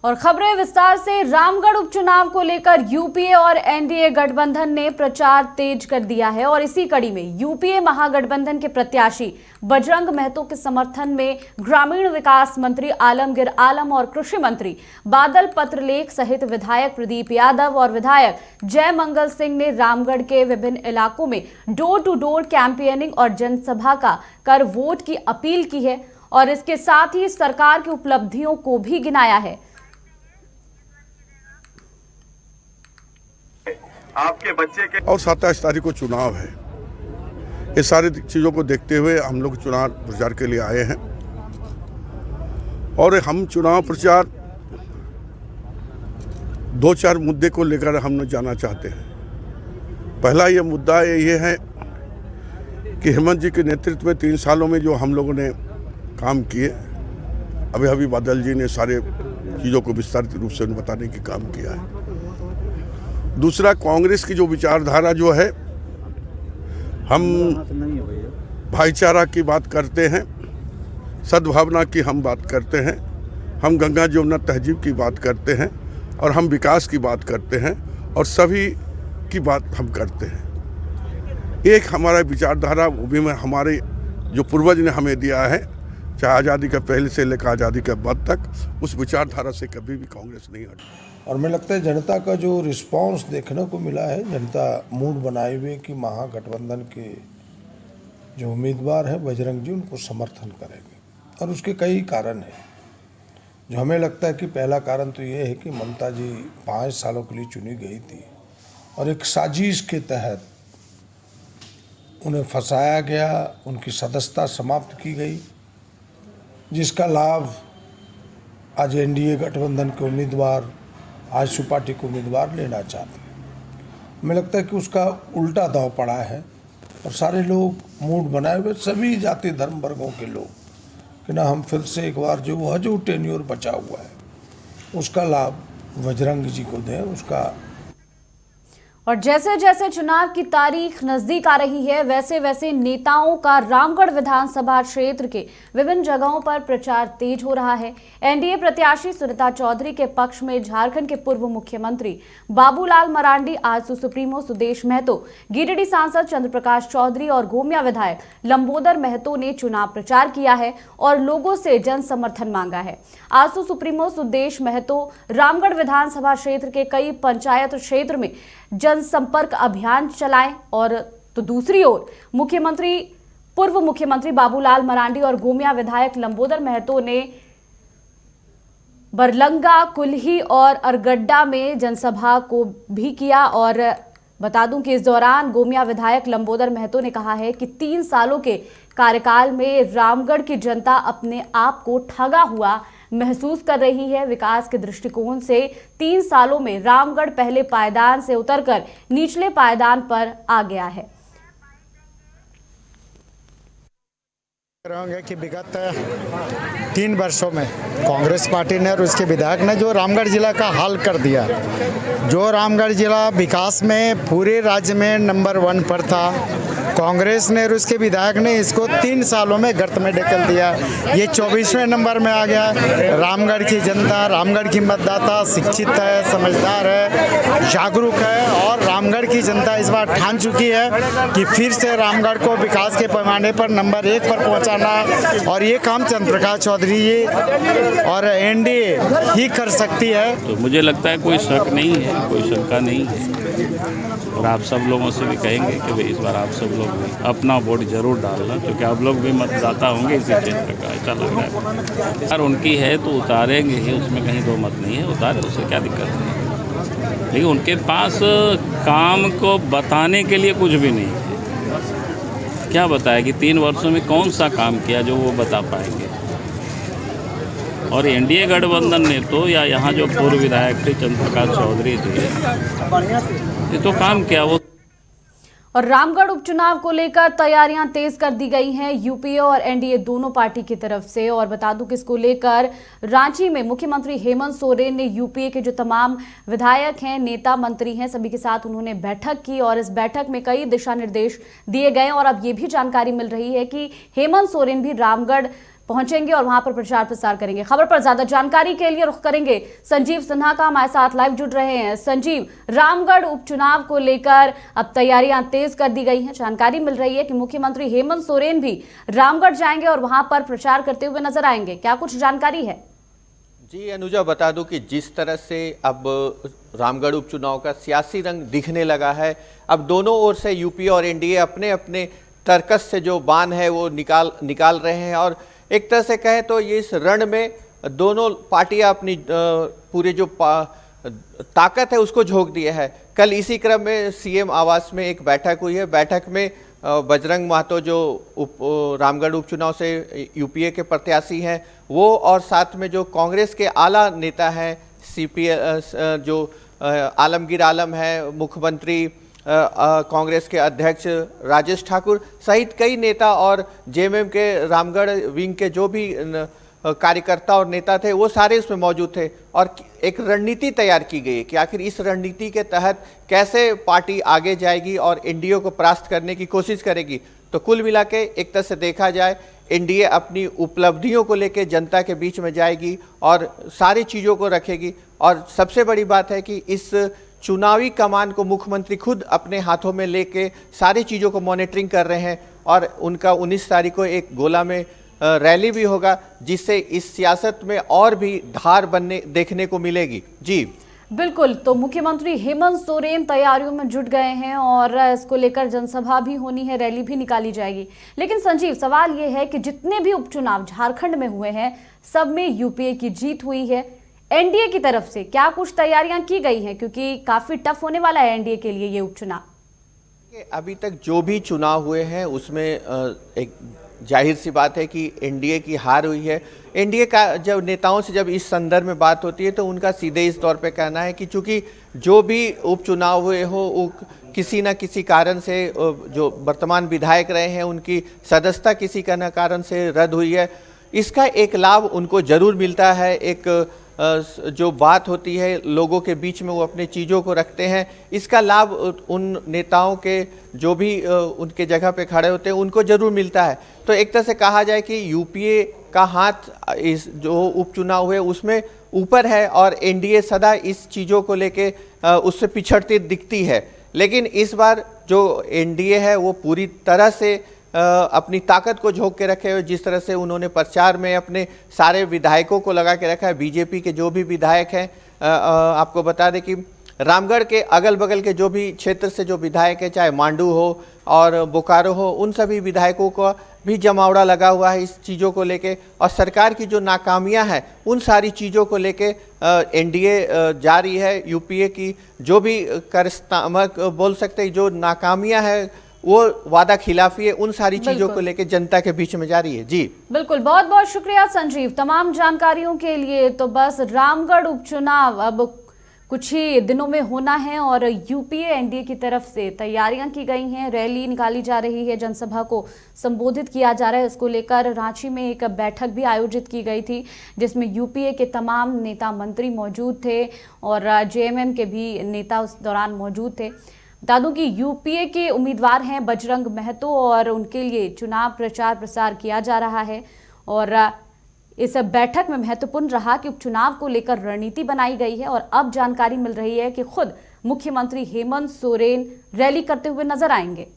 और खबरें विस्तार से। रामगढ़ उपचुनाव को लेकर यूपीए और एनडीए गठबंधन ने प्रचार तेज कर दिया है और इसी कड़ी में यूपीए महागठबंधन के प्रत्याशी बजरंग महतो के समर्थन में ग्रामीण विकास मंत्री आलमगीर आलम और कृषि मंत्री बादल पत्रलेख सहित विधायक प्रदीप यादव और विधायक जय मंगल सिंह ने रामगढ़ के विभिन्न इलाकों में डोर टू डोर कैंपेनिंग और जनसभा कर वोट की अपील की है और इसके साथ ही सरकार की उपलब्धियों को भी गिनाया है। आपके बच्चे के और 27 तारीख को चुनाव है। ये सारी चीज़ों को देखते हुए हम लोग चुनाव प्रचार के लिए आए हैं और हम चुनाव प्रचार 2-4 मुद्दे को लेकर हम जाना चाहते हैं। पहला ये मुद्दा ये है कि हेमंत जी के नेतृत्व में 3 सालों में जो हम लोगों ने काम किए, अभी बादल जी ने सारे चीज़ों को विस्तारित रूप से बताने की काम किया है। दूसरा, कांग्रेस की जो विचारधारा जो है, हम भाईचारा की बात करते हैं, सद्भावना की हम बात करते हैं, हम गंगा जमुना तहजीब की बात करते हैं और हम विकास की बात करते हैं और सभी की बात हम करते हैं। एक हमारा विचारधारा वो भी हमारे जो पूर्वज ने हमें दिया है, चाहे आज़ादी का पहले से लेकर आज़ादी के बाद तक, उस विचारधारा से कभी भी कांग्रेस नहीं हटी। और मुझे लगता है जनता का जो रिस्पांस देखने को मिला है, जनता मूड बनाए हुए कि महागठबंधन के जो उम्मीदवार हैं बजरंग जी, उनको समर्थन करेंगे और उसके कई कारण हैं। जो हमें लगता है कि पहला कारण तो ये है कि ममता जी 5 सालों के लिए चुनी गई थी और एक साजिश के तहत उन्हें फंसाया गया, उनकी सदस्यता समाप्त की गई, जिसका लाभ आज एनडीए गठबंधन के उम्मीदवार, आजसू पार्टी के उम्मीदवार लेना चाहते हैं। हमें लगता है कि उसका उल्टा दांव पड़ा है और सारे लोग मूड बनाए हुए, सभी जाति धर्म वर्गों के लोग, कि ना हम फिर से एक बार जो टेन्योर बचा हुआ है उसका लाभ बजरंग जी को दें। उसका और जैसे जैसे चुनाव की तारीख नजदीक आ रही है, वैसे वैसे नेताओं का रामगढ़ विधानसभा क्षेत्र के विभिन्न जगहों पर प्रचार तेज हो रहा है। एनडीए प्रत्याशी सुनीता चौधरी के पक्ष में झारखंड के पूर्व मुख्यमंत्री बाबूलाल मरांडी, आजसू सुप्रीमो सुदेश महतो, गिरिडीह सांसद चंद्रप्रकाश चौधरी और गोमिया विधायक लंबोदर महतो ने चुनाव प्रचार किया है और लोगों से जन समर्थन मांगा है। आजसू सुप्रीमो सुदेश महतो रामगढ़ विधानसभा क्षेत्र के कई पंचायत क्षेत्र में जनसंपर्क अभियान चलाएं और तो दूसरी ओर पूर्व मुख्यमंत्री बाबूलाल मरांडी और गोमिया विधायक लंबोदर महतो ने बरलंगा, कुल्ही और अरगड्डा में जनसभा को भी किया। और बता दूं कि इस दौरान गोमिया विधायक लंबोदर महतो ने कहा है कि 3 सालों के कार्यकाल में रामगढ़ की जनता अपने आप को ठगा हुआ महसूस कर रही है। विकास के दृष्टिकोण से 3 सालों में रामगढ़ पहले पायदान से उतरकर निचले पायदान पर आ गया है। कि विगत 3 वर्षों में कांग्रेस पार्टी ने और उसके विधायक ने जो रामगढ़ जिला का हाल कर दिया, जो रामगढ़ जिला विकास में पूरे राज्य में नंबर 1 पर था, कांग्रेस ने और उसके विधायक ने इसको 3 सालों में गर्त में ढकेल दिया। ये 24वें नंबर में आ गया। रामगढ़ की जनता, रामगढ़ की मतदाता शिक्षित है, समझदार है, जागरूक है और रामगढ़ की जनता इस बार ठान चुकी है कि फिर से रामगढ़ को विकास के पैमाने पर नंबर 1 पर पहुंचाना, और ये काम चंद्रप्रकाश चौधरी और एनडीए ही कर सकती है। तो मुझे लगता है कोई शक नहीं है, कोई शंका नहीं है और आप सब लोगों से भी कहेंगे कि भाई इस बार आप सब लोग अपना वोट जरूर डालना, क्योंकि आप लोग भी मतदाता होंगे इसी क्षेत्र का, ऐसा लग रहा है। अगर उनकी है तो उतारेंगे ही, उसमें कहीं दो मत नहीं है, उतारे, उससे क्या दिक्कत है। लेकिन उनके पास काम को बताने के लिए कुछ भी नहीं है। क्या बताया कि 3 वर्षों में कौन सा काम किया जो वो बता पाएंगे। और एनडीए गठबंधन ने तो, या यहाँ जो पूर्व विधायक थे चंद्रप्रकाश चौधरी थे, ये तो काम किया वो। और रामगढ़ उपचुनाव को लेकर तैयारियां तेज कर दी गई हैं यूपीए और एनडीए दोनों पार्टी की तरफ से। और बता दूं कि इसको लेकर रांची में मुख्यमंत्री हेमंत सोरेन ने यूपीए के जो तमाम विधायक हैं, नेता, मंत्री हैं, सभी के साथ उन्होंने बैठक की और इस बैठक में कई दिशा निर्देश दिए गए। और अब ये भी जानकारी मिल रही है कि हेमंत सोरेन भी रामगढ़ पहुंचेंगे और वहां पर प्रचार प्रसार करेंगे। खबर पर ज्यादा जानकारी के लिए रुख करेंगे संजीव सिन्हा का, हमारे साथ लाइव जुड़ रहे हैं। संजीव, रामगढ़ उपचुनाव को लेकर अब तैयारियां तेज कर दी गई हैं। जानकारी मिल रही है कि मुख्यमंत्री हेमंत सोरेन भी रामगढ़ जाएंगे और वहां पर प्रचार करते हुए नजर आएंगे। क्या कुछ जानकारी है? जी अनुजा, बता दूं कि जिस तरह से अब रामगढ़ उपचुनाव का सियासी रंग दिखने लगा है, अब दोनों ओर से यूपी और एनडीए अपने अपने तर्कस से जो बाण है वो निकाल रहे हैं। और एक तरह से कहें तो ये इस रण में दोनों पार्टियां अपनी पूरे जो ताकत है उसको झोंक दिया है। कल इसी क्रम में सीएम आवास में एक बैठक हुई है। बैठक में बजरंग महतो जो रामगढ़ उपचुनाव से यूपीए के प्रत्याशी हैं वो, और साथ में जो कांग्रेस के आला नेता हैं जो आलमगीर आलम है, मुख्यमंत्री कांग्रेस के अध्यक्ष राजेश ठाकुर सहित कई नेता और जेएमएम के रामगढ़ विंग के जो भी कार्यकर्ता और नेता थे वो सारे उसमें मौजूद थे। और एक रणनीति तैयार की गई कि आखिर इस रणनीति के तहत कैसे पार्टी आगे जाएगी और एनडीए को परास्त करने की कोशिश करेगी। तो कुल मिला के एक तरह से देखा जाए एनडीए अपनी उपलब्धियों को लेकर जनता के बीच में जाएगी और सारी चीज़ों को रखेगी। और सबसे बड़ी बात है कि इस चुनावी कमान को मुख्यमंत्री खुद अपने हाथों में लेके सारी चीज़ों को मॉनिटरिंग कर रहे हैं। और उनका 19 तारीख को एक गोला में रैली भी होगा जिससे इस सियासत में और भी धार बनने देखने को मिलेगी। जी बिल्कुल, तो मुख्यमंत्री हेमंत सोरेन तैयारियों में जुट गए हैं और इसको लेकर जनसभा भी होनी है, रैली भी निकाली जाएगी। लेकिन संजीव, सवाल ये है कि जितने भी उपचुनाव झारखंड में हुए हैं सब में यूपीए की जीत हुई है। एनडीए की तरफ से क्या कुछ तैयारियां की गई हैं, क्योंकि काफी टफ होने वाला है एनडीए के लिए ये उपचुनाव? अभी तक जो भी चुनाव हुए हैं उसमें एक जाहिर सी बात है कि एनडीए की हार हुई है। एनडीए का जब नेताओं से जब इस संदर्भ में बात होती है तो उनका सीधे इस तौर पे कहना है कि चूंकि जो भी उपचुनाव हुए हो वो किसी न किसी कारण से जो वर्तमान विधायक रहे हैं उनकी सदस्यता किसी का न कारण से रद्द हुई है। इसका एक लाभ उनको जरूर मिलता है। एक जो बात होती है लोगों के बीच में वो अपने चीज़ों को रखते हैं, इसका लाभ उन नेताओं के जो भी उनके जगह पे खड़े होते हैं उनको जरूर मिलता है। तो एक तरह से कहा जाए कि यूपीए का हाथ इस जो उपचुनाव हुए उसमें ऊपर है और एनडीए सदा इस चीज़ों को लेके उससे पिछड़ती दिखती है। लेकिन इस बार जो एनडीए है वो पूरी तरह से अपनी ताकत को झोंक के रखे हुए, जिस तरह से उन्होंने प्रचार में अपने सारे विधायकों को लगा के रखा है। बीजेपी के जो भी विधायक हैं, आपको बता दें कि रामगढ़ के अगल बगल के जो भी क्षेत्र से जो विधायक है, चाहे मांडू हो और बोकारो हो, उन सभी विधायकों को भी जमावड़ा लगा हुआ है इस चीज़ों को लेके। और सरकार की जो नाकामियां हैं उन सारी चीज़ों को लेके एनडीए जा रही है। यूपीए की जो भी बोल सकते हैं जो नाकामियां हैं वो वादा खिलाफी है, उन सारी चीजों को लेकर जनता के बीच में जा रही है। जी बिल्कुल, बहुत बहुत शुक्रिया संजीव तमाम जानकारियों के लिए। तो बस रामगढ़ उपचुनाव अब कुछ ही दिनों में होना है और यूपीए एनडीए की तरफ से तैयारियां की गई हैं, रैली निकाली जा रही है, जनसभा को संबोधित किया जा रहा है। इसको लेकर रांची में एक बैठक भी आयोजित की गई थी जिसमें यूपीए के तमाम नेता मंत्री मौजूद थे और जेएमएम के भी नेता उस दौरान मौजूद थे। बता दूं कि यूपीए के उम्मीदवार हैं बजरंग महतो और उनके लिए चुनाव प्रचार प्रसार किया जा रहा है। और इस बैठक में महत्वपूर्ण रहा कि उपचुनाव को लेकर रणनीति बनाई गई है और अब जानकारी मिल रही है कि खुद मुख्यमंत्री हेमंत सोरेन रैली करते हुए नजर आएंगे।